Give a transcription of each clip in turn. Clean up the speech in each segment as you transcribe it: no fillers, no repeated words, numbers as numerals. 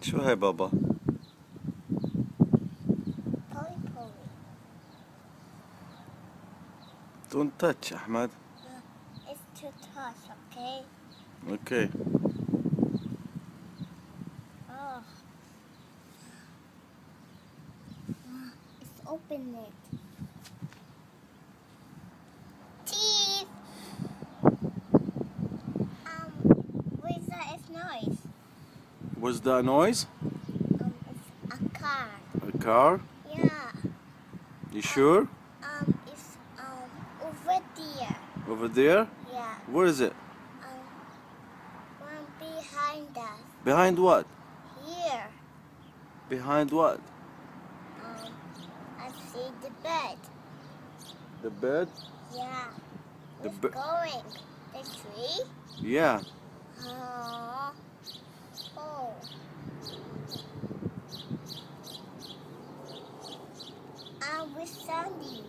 شو هاي بابا؟ Polly Polly. Don't touch أحمد. It's too tough, okay? Okay. Oh. Let's open it. Teeth! What's that noise? What's that noise? It's a car. A car? Yeah. You sure? It's over there. Over there? Yeah. Where is it? One behind us. Behind what? Here. Behind what? I see the bed. The bed? Yeah. The It's be- going. The tree? Yeah. Oh. Oh. I'm with Sandy.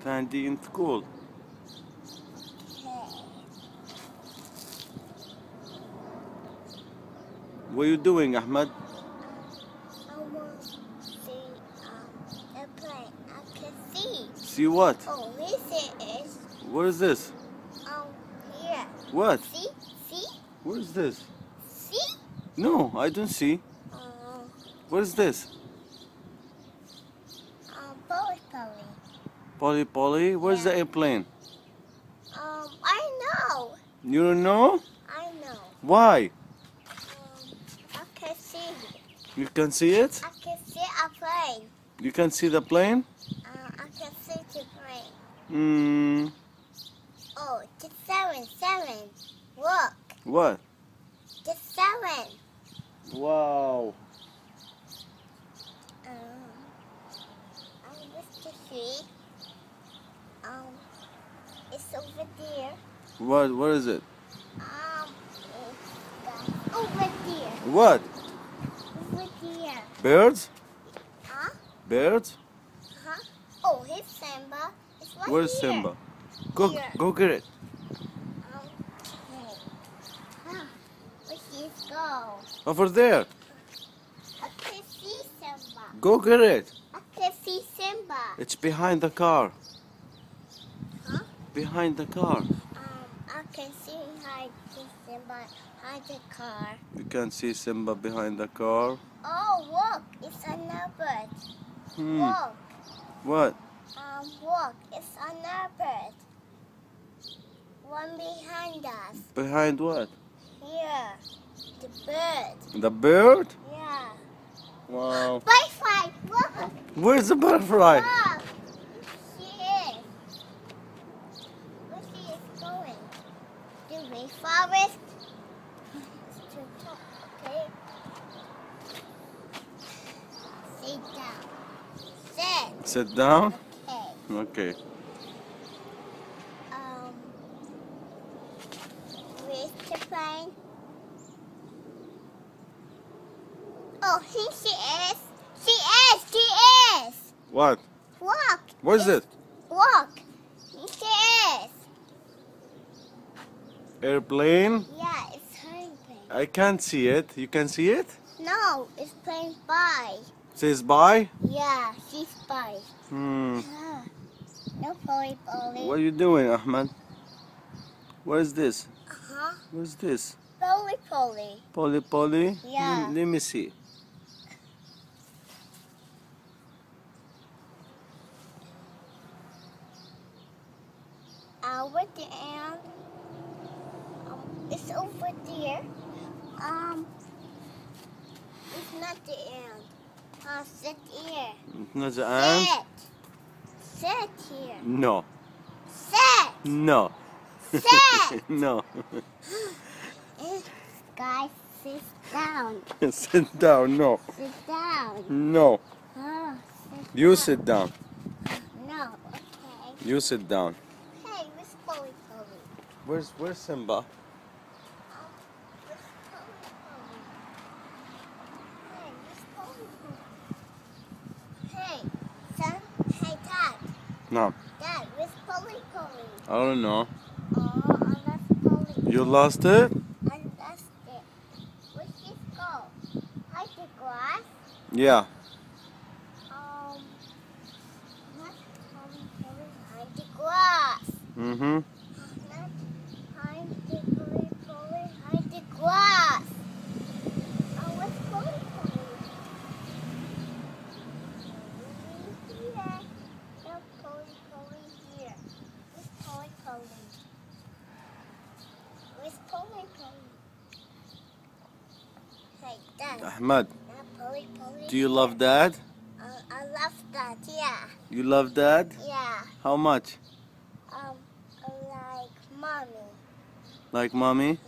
Sandy in school. Okay. What are you doing, Ahmed? I want to see a plane. I can see. See what? Oh, this is What is this? here. What? See? See? What is this? See? No, I don't see. What is this? Polly Polly. Polly Polly? Where's the Yeah. airplane? I know. You don't know? I know. Why? I can see it. You can see it? I can see a plane. You can see the plane? I can see the plane. Hmm. Oh, the seven. Look, What? the seven. Wow. With the tree. It's over there. What is it? It's over there. What? Over there. Birds? Huh? Birds? Oh, here's Simba. It's right Where's here. Simba? Here. Go get it. Okay. Where he's go? Over there. I can see Simba. Go get it. I can see Simba. It's behind the car. Huh? Behind the car. I can see Simba behind the car. You can see Simba behind the car. Oh, look, it's another bird. Look, What? look, it's another bird. One behind us. Behind what? Here, the bird. The bird? Yeah. Wow. Butterfly, look, Where's the butterfly? look. She is. Where she is going? The rainforest. It's too tough, okay? Sit down. Sit. Sit down. Okay. Okay. Where's the plane? Oh, here she is. She is. What? Look. What is it? Look. Here she is. Airplane? Yeah, it's her plane. I can't see it. You can see it? No, it's playing by. Says bye? Yeah, she's by. Hmm. No Polly Polly. What are you doing, Ahmed? What is this? What is this? Polly Polly. Polly Polly? Yeah. Let me see. With the ant. It's over there. It's not the ant. Sit here. Not the ant? Sit here. No. Sit. No. Sit. No. Guys, sit down. Sit down. No. Sit down. No. Sit You down. sit down. No, okay. You sit down. Hey, Miss Polly Polly. Where's Simba? Miss Polly Polly. Hey, Miss Polly Polly. Hey, son. Hey, Dad. No. Dad, Miss Polly Polly. I don't know. Oh, I lost Polly. You lost it? I lost it. Where she go? Hide the Yeah. Not Polly behind the grass. Mm-hmm. Not behind the Polly behind the grass. Oh, what's Polly? Here. No, Polly here. Where's Polly? Where's Polly? Hey, Dad. Ahmed, Not Polly. do you love Dad? I love that, yeah. You love Dad? Yeah. How much? Like mommy. Like Mommy?